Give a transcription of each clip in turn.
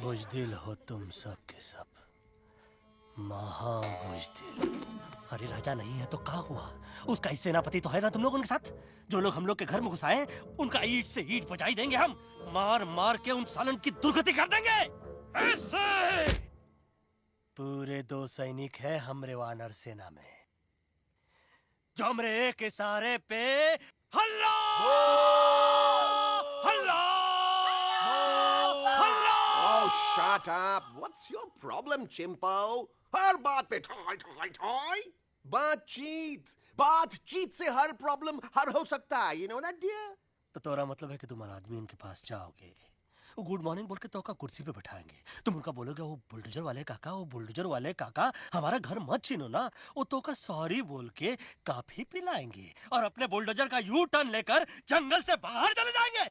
बुजदिल हो तुम सब के सब, महा बुजदिल। अरे राजा नहीं है तो क्या हुआ? उसका ही सेनापति तो है ना तुम लोग उनके साथ। जो लोग हम लोग के घर में घुसाए उनका ईंट से ईंट बजाई देंगे हम। मार मार के उन सालन की दुर्गति कर देंगे ऐसे। पूरे 2 सैनिक है हमरे वानर सेना में, जो हमरे एक इशारे पे हल्ला हल्ला हल्ला। Oh, shut up! What's your problem, Chimpo? हर बात पे ठॉय ठॉय ठॉय। बातचीत से हर प्रॉब्लम हल हो सकता है, you know that, dear? तो तोरा मतलब है कि तुम आदमी इनके पास जाओगे, वो गुड मॉर्निंग बोल के तो का कुर्सी पे बैठाएंगे, तुम उनका बोलोगे वो बुलडोजर वाले काका हमारा घर मत छीनो ना, वो तो का सॉरी बोल के काफी पिलाएंगे और अपने बुलडोजर का यू टर्न लेकर जंगल से बाहर चले जाएंगे।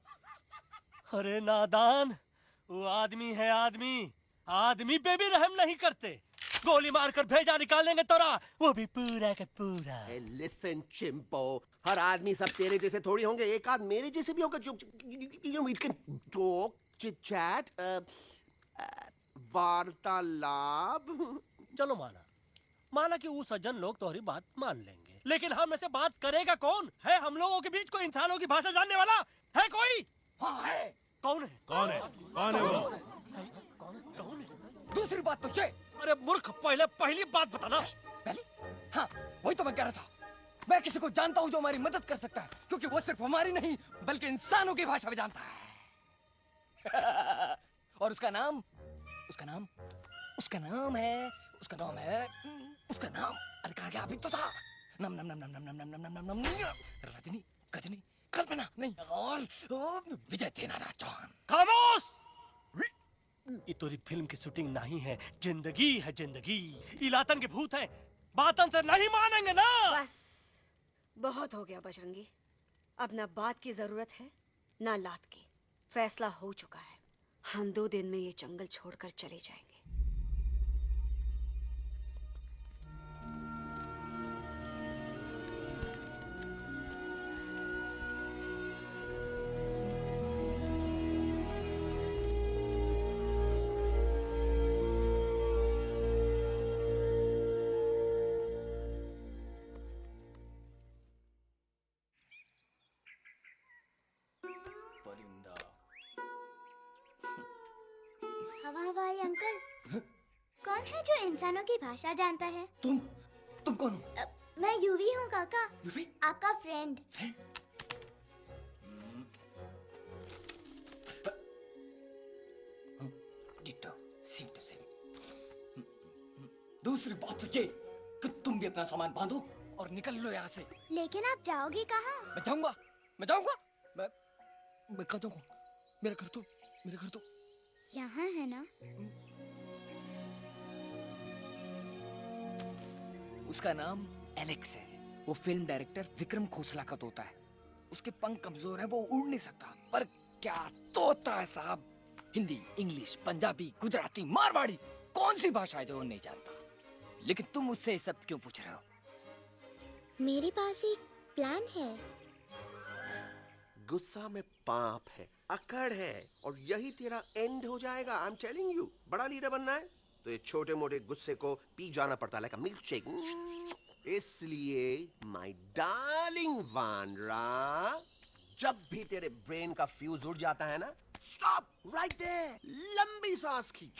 अरे नादान, वो आदमी है आदमी पे भी रहम नहीं करते। गोली मारकर भेजा निकाल लेंगे तोरा, वो भी पूरा का पूरा। Hey, listen, Chimpo. हर आदमी सब तेरे जैसे थोड़ी होंगे, एक आध मेरे जैसे भी होगा जो we can talk, chit chat, वार्तालाप। चलो माना कि वो सज्जन लोग तुम्हारी बात मान लेंगे, लेकिन हम ऐसे बात करेगा कौन? है हम लोगों के बीच कोई इंसानों की भाषा जानने वाला है कोई? हाँ है। कौन है? कौन है वो? कौन है? दूसरी बात तो ये। अरे मूर्ख, पहली बात बताना। पहली? हाँ, वही तो मैं कह रहा था। मैं किसी को जानता हूँ जो हमारी मदद कर सकता है, क्योंकि वो सिर्फ हमारी नहीं बल्कि इंसानों की भाषा भी जानता है। और उसका नाम है अरे कहा गया अभी तो था। नम नम नम नम नम नम नम नम नम नम रजनी गजनी कल्पना नहीं और विजय देनाराज चौहान। खामोश! ये तोरी फिल्म की शूटिंग नहीं है, जिंदगी है जिंदगी। इलातन के भूत हैं, बातन से नहीं मानेंगे ना। बस बहुत हो गया बजरंगी, अब ना बात की जरूरत है ना लात की। फैसला हो चुका है, हम 2 दिन में ये जंगल छोड़कर चले जाएंगे। हवाई अंकल, कौन है जो इंसानों की भाषा जानता है? तुम कौन हो? मैं यूवी हूँ काका। यूवी? आपका friend. Ditto, same to same. दूसरी बात तो ये कि तुम भी अपना सामान बांधो और निकल लो यहाँ से। लेकिन आप जाओगे कहाँ? मैं जाऊंगा मैं कहाँ जाऊंगा? मेरा घर तो यहाँ है ना? उसका नाम एलेक्स है। वो फिल्म डायरेक्टर विक्रम खोसला का तोता है। उसके पंख कमजोर है, वो उड़ नहीं सकता, पर क्या तोता है साहब। हिंदी, इंग्लिश, पंजाबी, गुजराती, मारवाड़ी, कौन सी भाषा है जो वो नहीं जानता? लेकिन तुम उससे ये सब क्यों पूछ रहे हो? मेरे पास एक प्लान है। गुस्सा में पाप है, अकड़ है, और यही तेरा एंड हो जाएगा। I am telling you. बड़ा लीडर बनना है तो ये छोटे मोटे गुस्से को पी जाना पड़ता है, लाइक अ मिल्क शेक। इसलिए माय डार्लिंग वानरा, जब भी तेरे ब्रेन का फ्यूज उड़ जाता है ना, स्टॉप राइट देयर, लंबी सांस खींच।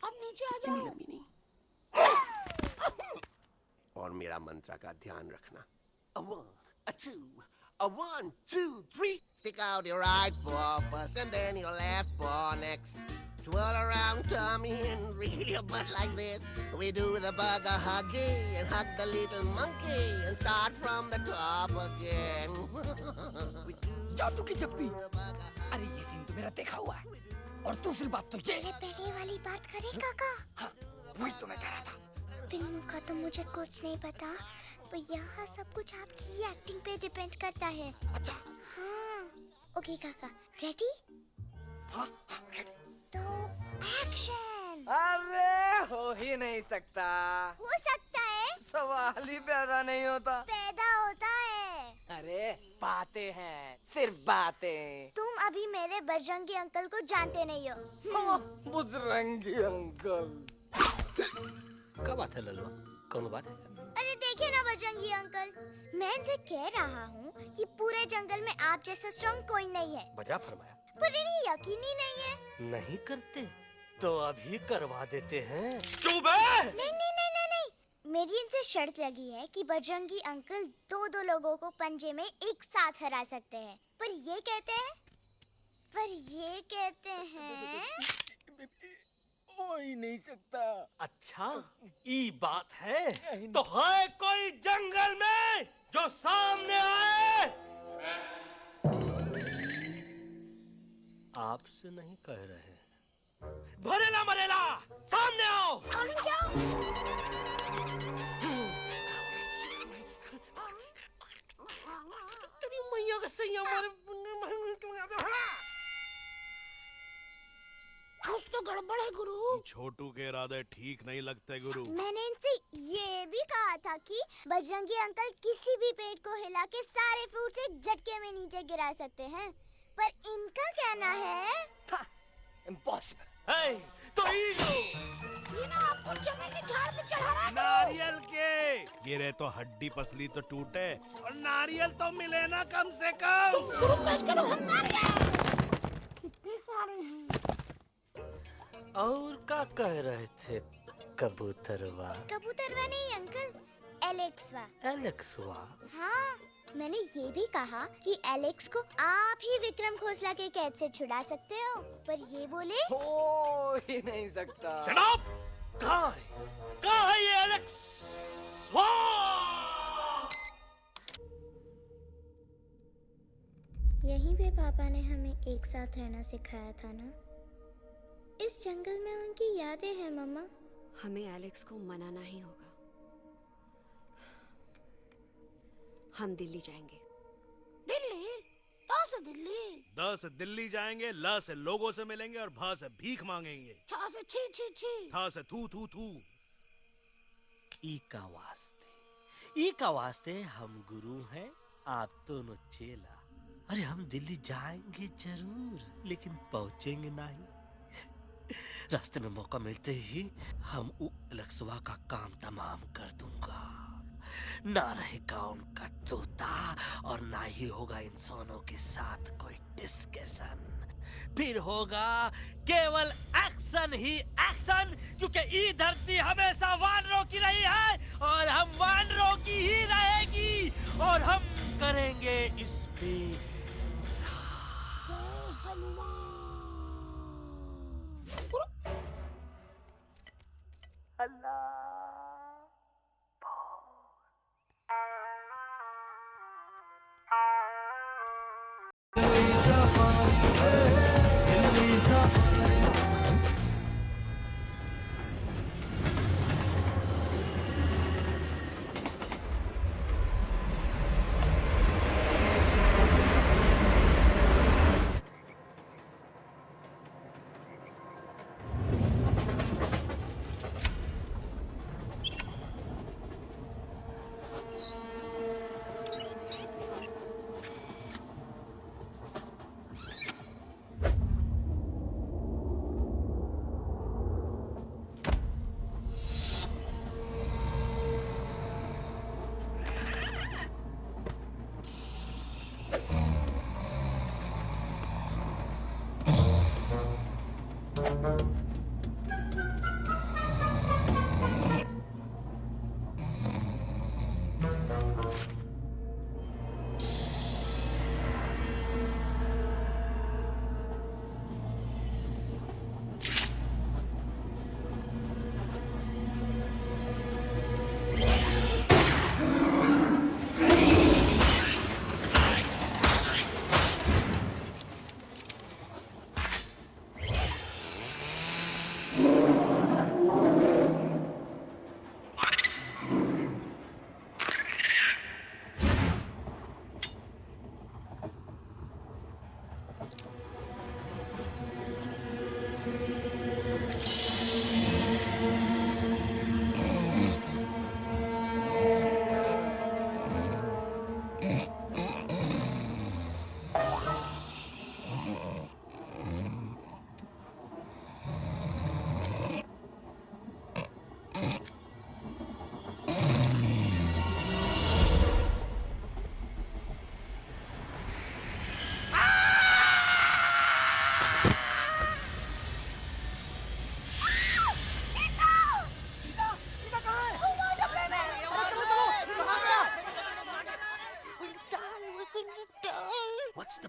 अब नीचे आ जाओ। लंबी नहीं। और मेरा मंत्र का ध्यान रखना। A 1, a 2, a 1, 2, 3. Stick out your right paw first and then your left paw next. Twirl around tummy and reel your butt like this. We do the bugger huggy and hug the little monkey and start from the top again. जादू की जप्पी। अरे ये scene तो मेरा देखा हुआ है। और दूसरी बात तो ये पहले वाली बात करें काका? हाँ, वही तो मैं कह रहा था। फिल्मों का तो मुझे कुछ नहीं पता, पर यहाँ सब कुछ आपकी एक्टिंग पे डिपेंड करता है। अच्छा। हाँ। ओके काका, रेडी? हाँ, रेडी। तो एक्शन। अरे हो ही नहीं सकता। हो सकता है। सवाल ही पैदा नहीं होता। पैदा होता है। अरे अरे बातें हैं, सिर्फ बातें। तुम अभी मेरे बजरंगी अंकल को जानते नहीं हो। बजरंगी अंकल। क्या बात है ललुआ? कौन बात है? अरे देखिए ना बजरंगी अंकल, मैं इनसे कह रहा हूँ कि पूरे जंगल में आप जैसा स्ट्रॉन्ग कोई नहीं है, बजा फरमाया। पर इन्हें यकीन ही नहीं है। नहीं करते तो अभी करवा देते हैं। चुप है। नहीं नहीं नहीं नहीं नहीं, मेरी इनसे शर्त लगी है कि बजरंगी अंकल दो लोगों को पंजे में एक साथ हरा सकते हैं, पर ये कहते हैं हो ही नहीं सकता। अच्छा ये बात है तो है कोई जंगल में जो सामने आए? आपसे नहीं कह रहे, भरेला मरेला सामने आओ। तेरी मैया का सही हमारे कुछ तो गड़बड़ है गुरु। छोटू के इरादे ठीक नहीं लगते गुरु। मैंने इनसे ये भी कहा था कि बजरंगी अंकल किसी भी पेड़ को हिला के सारे फ्रूट्स एक झटके में नीचे गिरा सकते हैं, पर इनका कहना है इम्पॉसिबल। है तो ये लो। ये ना आपको चने के झाड़ पे चढ़ा रहा है। नारियल के गिरे तो हड्डी पसली तो टूटे, और नारियल तो मिले ना कम से कम। और क्या कह रहे थे कबूतरवा? कबूतरवा नहीं अंकल, एलेक्सवा। एलेक्सवा? हाँ, मैंने ये भी कहा कि एलेक्स को आप ही विक्रम खोसला के कैद से छुड़ा सकते हो, पर ये बोले हो ही नहीं सकता। Shut up! कहाँ है? कहाँ है ये एलेक्स? यहीं पे पापा ने हमें एक साथ रहना सिखाया था ना। इस जंगल में उनकी यादें हैं मम्मा। हमें एलेक्स को मनाना ही होगा। हम दिल्ली जाएंगे। दिल्ली? कहाँ से दिल्ली? द से दिल्ली जाएंगे, ल से लोगों से मिलेंगे, और भ से भीख मांगेंगे, छ से छी छी छी। थ से थू थू थू। ई का वास्ते हम गुरु हैं, आप दोनों चेला। अरे हम दिल्ली जाएंगे जरूर, लेकिन पहुंचेंगे नहीं। रास्ते में मौका मिलते ही हम एलेक्सवा का काम तमाम कर दूंगा। ना रहेगा उनका तोता, और ना ही होगा इंसानों के साथ कोई डिस्कशन। फिर होगा केवल एक्शन ही एक्शन, क्योंकि ये धरती हमेशा वानरों की रही है और हम वानरों की ही रहेगी, और हम करेंगे इस पे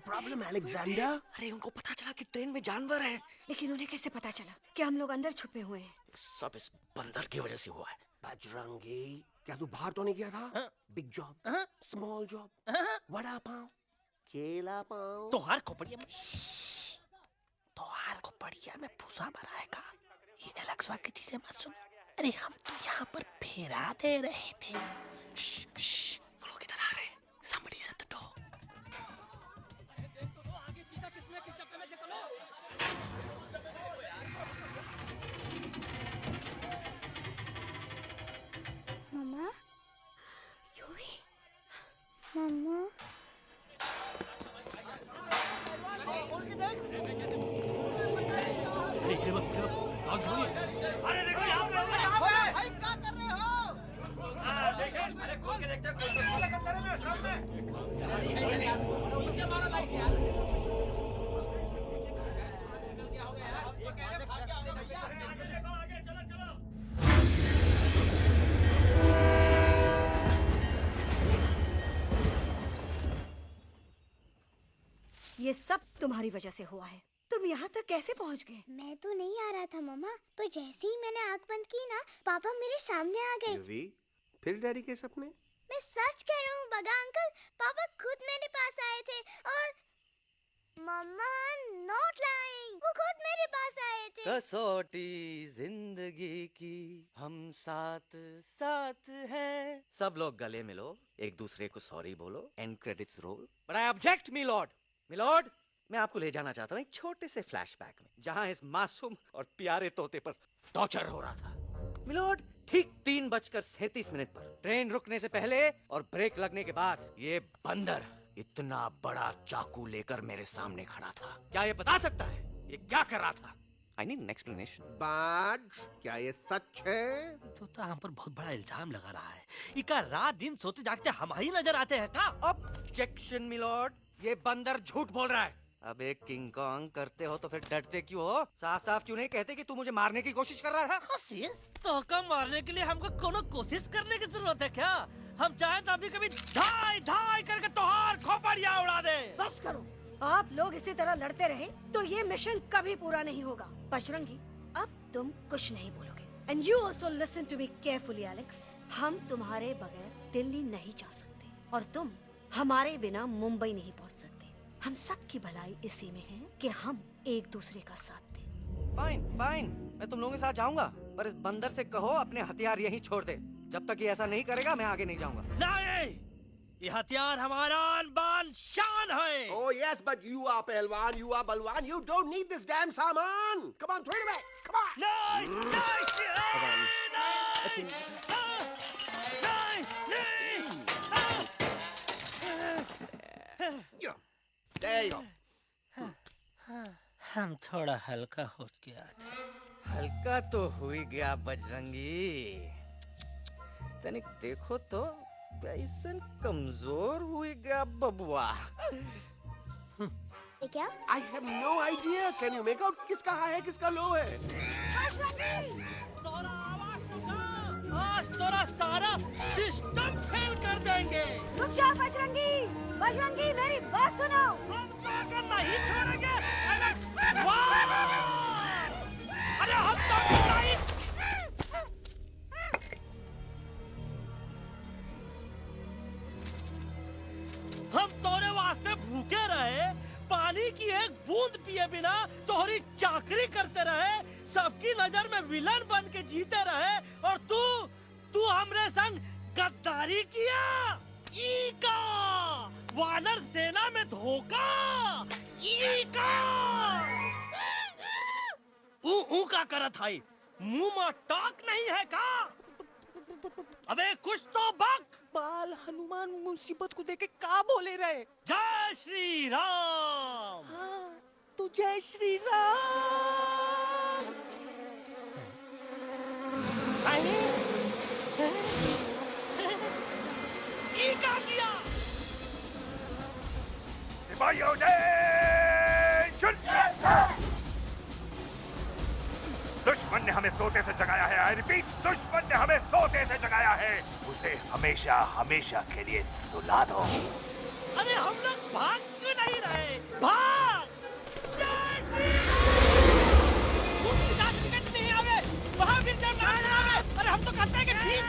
प्रॉब्लम अलेक्जेंडर? अरे उनको पता चला कि ट्रेन में जानवर है। लेकिन उन्हें कैसे पता चला कि हम लोग अंदर छुपे हुए हैं? सब इस बंदर की वजह से हुआ है। बजरंगी, क्या तू बाहर तो नहीं गया था? Big job, small job, vada pav, केला पाव। तोहार खोपड़िया में भूसा भराएगा। ये एलेक्सा की चीजें मत सुन। अरे हम तो यहाँ पर फेरा दे रहे थे। वो लोग इधर आ रहे हैं। Somebody's at the door. Mamma, Yuvi, mamma, अरे देखो यहाँ पे भाई क्या कर रहे हो? अरे खोल के देखते ये सब तुम्हारी वजह से हुआ है। तुम यहाँ तक कैसे पहुँच गए? मैं तो नहीं आ रहा था मम्मा, पर जैसे ही मैंने आँख बंद की ना, पापा मेरे सामने आ गए। यूवी, फिर डैडी के सपने? मैं सच कह रहा हूँ बगा अंकल, पापा खुद मेरे पास आए थे और मम्मा नॉट लाइंग, वो खुद मेरे पास आए थे। कसौटी जिंदगी की हम साथ साथ हैं। सब लोग गले मिलो, एक दूसरे को सॉरी बोलो, and credits roll. But I object milord. Milord, मैं आपको ले जाना चाहता हूँ एक छोटे से फ्लैशबैक में, जहाँ इस मासूम और प्यारे तोते पर टॉर्चर हो रहा था। मिलॉर्ड, ठीक 3:37 पर ट्रेन रुकने से पहले और ब्रेक लगने के बाद ये बंदर इतना बड़ा चाकू लेकर मेरे सामने खड़ा था। क्या ये बता सकता है ये क्या कर रहा था? I need an explanation. बाज, क्या ये सच है? तो हम पर बहुत बड़ा इल्जाम लगा रहा है। इका रात दिन सोते जागते हम ही नजर आते हैं का? ऑब्जेक्शन मिलॉर्ड, ये बंदर झूठ बोल रहा है। अब एक किंग कॉन्ग करते हो तो फिर डरते क्यों हो? साफ साफ क्यों नहीं कहते कि तू मुझे मारने की कोशिश कर रहा था? तो का मारने के लिए हमको कोनो कोशिश करने की जरूरत है क्या? हम चाहे तो अभी कभी धाई धाई करके तोहार खोपड़िया उड़ा दे। बस करो, आप लोग इसी तरह लड़ते रहे तो ये मिशन कभी पूरा नहीं होगा। बजरंगी, अब तुम कुछ नहीं बोलोगे। And you also listen to me carefully Alex. हम तुम्हारे बगैर दिल्ली नहीं जा सकते और तुम हमारे बिना मुंबई नहीं पहुंच सकते। हम सब की भलाई इसी में है कि हम एक दूसरे का साथ दें। फाइन फाइन, मैं तुम लोगों के साथ जाऊंगा, पर इस बंदर से कहो अपने हथियार यहीं छोड़ दे। जब तक ये ऐसा नहीं करेगा मैं आगे नहीं जाऊंगा। नहीं, ये हथियार हमारा आन-बान शान है। Oh yes, but you are पहलवान, you are बलवान, you don't need this damn सामान. Come on, throw it away. Come on. नहीं, There you go. हम थोड़ा हल्का हो गया थे। हल्का तो हो ही गया बजरंगी। तनिक देखो तो कैसन कमजोर हुई गया बबुआ। ये क्या? I have no idea. Can you make out किसका हाई है किसका लो है? तोरा आवाज सुना? आज तोरा सारा सिस्टम फेल कर देंगे। रुक जा बजरंगी, बजरंगी मेरी बात सुनो। हम तो नहीं छोड़ेंगे। वाह! अरे हम तो नहीं। हम तोरे वास्ते भूखे रहे, पानी की एक बूंद पिए बिना तोहरी चाकरी करते रहे, सबकी नजर में विलन बन के जीते रहे, और तू हमरे संग गद्दारी किया। ईका वानर सेना में धोखा। ईका ऊ का करत हाई, मुंह में टाक नहीं है का? अबे कुछ तो बक। बाल हनुमान मुसीबत को देखे का बोले रहे? जय श्री राम। हाँ, तो जय श्री राम। ये क्या किया? सिपाहियों दुश्मन ने हमें सोते से जगाया है। आई रिपीट, दुश्मन ने हमें सोते से जगाया है। उसे हमेशा हमेशा के लिए सुला दो। अरे हम लोग भाग क्यों नहीं रहे। भाग! जय श्री नहीं आवे, महावीर जब आवे। अरे हम तो कहते हैं कि ठीक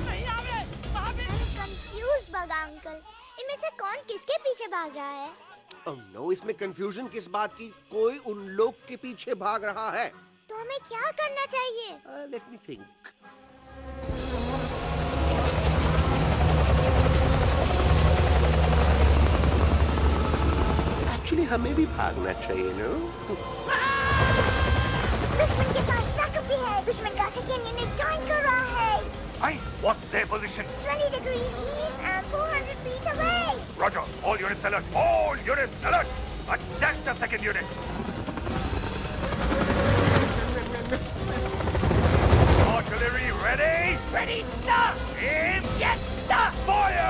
नहीं आवे, महावीर। कंफ्यूज बगा अंकल, इनमें से कौन किसके पीछे भाग रहा है? Oh no, इसमें कंफ्यूजन किस बात की? कोई उन लोग के पीछे भाग रहा है। तो हमें क्या करना चाहिए? Let me think. Actually, हमें भी भागना चाहिए, no? दुश्मन के पास बैकअप भी है। दुश्मन का सेकेंड यूनिट जॉइन कर रहा है। Hey, what's their position? 20 degrees east and 400 feet away. Roger, all units alert! All units alert! Attack the second unit! Artillery ready? Ready, sir! Aim! Yes, sir! Fire!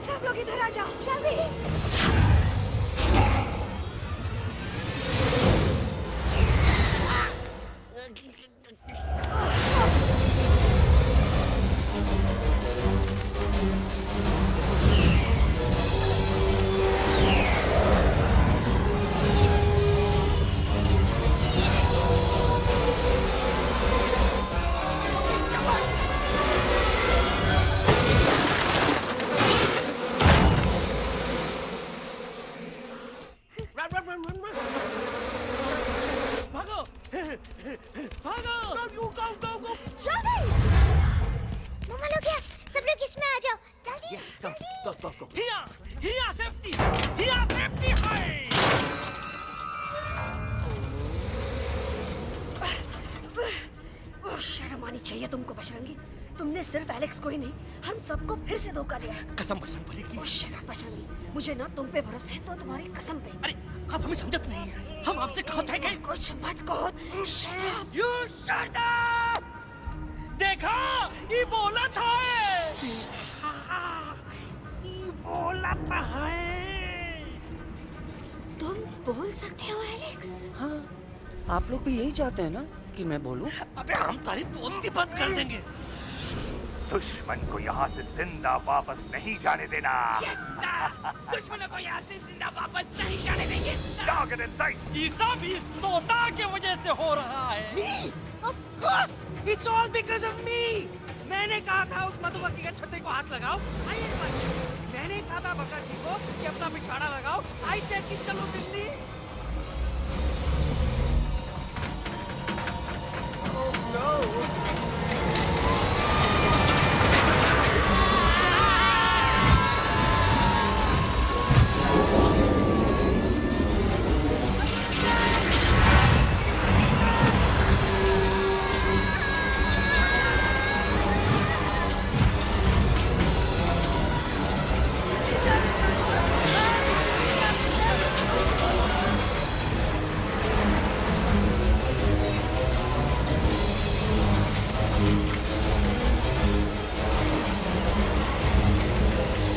सब लोग इधर आ जाओ, जल्दी। जल्दी। मम्मा लोग क्या? सब लोग इसमें आ जाओ, जल्दी। Go. हिया सेफ्टी है। शर्म आनी चाहिए तुमको बजरंगी। तुमने सिर्फ एलेक्स को ही नहीं, हम सबको फिर से धोखा दिया है। कसम बजरंग बली की। शट अप बजरंगी, मुझे ना तुम पे भरोसा है तो तुम्हारी कसम पे। अरे आप हमें समझत नहीं है। हम आपसे कहा था कि कुछ मत कहो। Shut up. You shut up. देखा, ये बोला था। ये बोला था है। तुम बोल सकते हो एलेक्स? हाँ, आप लोग भी यही चाहते हैं ना कि मैं बोलूं? अबे हम तारीफ बोलती बंद कर देंगे। दुश्मन को यहाँ से जिंदा वापस नहीं जाने देना। दुश्मनों को यहाँ से जिंदा वापस नहीं जाने देंगे। Target in sight! ये सब इस तोता के वजह से हो रहा है। Me? Of course, it's all because of me. मैंने कहा था उस मधुमक्खी के छत्ते को हाथ लगाओ। मैंने कहा था भगत जी को कि अपना पिछवाड़ा लगाओ। आई सेड कि चलो दिल्ली। Oh no!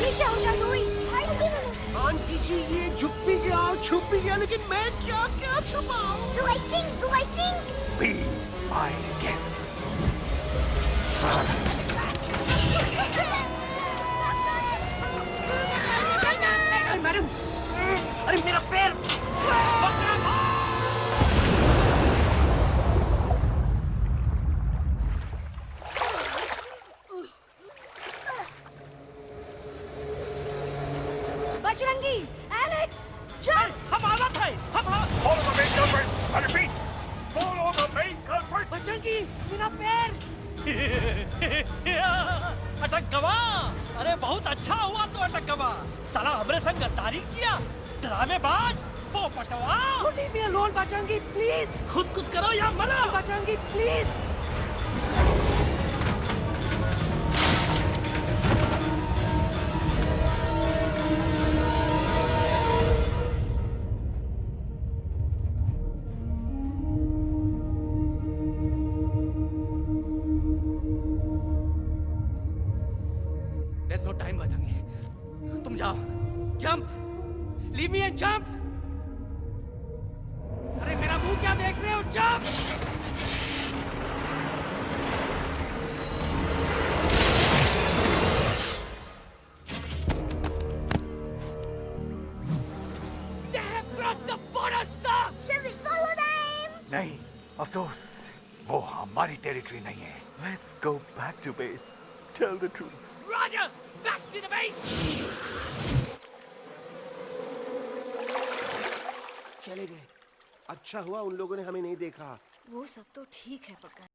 पीछे हो शानोई। आंटी जी, ये झुक भी गया और छुप भी गया, लेकिन मैं क्या छुपाऊं? Do I sing? Be my guest. Madam, अरे मेरा पैर। बजरंगी, एलेक्स, चल। हम हालत है। Follow the main culprit. I repeat, follow the main culprit. Bajrangi, मेरा पैर। अटक गवा। अरे बहुत अच्छा हुआ तो अटक गवा। साला हमरे संग गद्दारी किया। ड्रामेबाज, पोपटवा। Leave me alone Bajrangi, please. खुद कुछ करो या मरो। Bajrangi, please. There's no time, Bajrangi. तुम जाओ. Jump. Leave me and jump. अरे मेरा मुंह क्या देख रहे हो? Jump. They have crossed the border, sir. Shall we follow them? नहीं, अफसोस, वो हमारी टेरिटरी नहीं है. Let's go back to base. Tell the troops. Roger, back to the base. चले गए. अच्छा हुआ उन लोगों ने हमें नहीं देखा. वो सब तो ठीक है पक्का,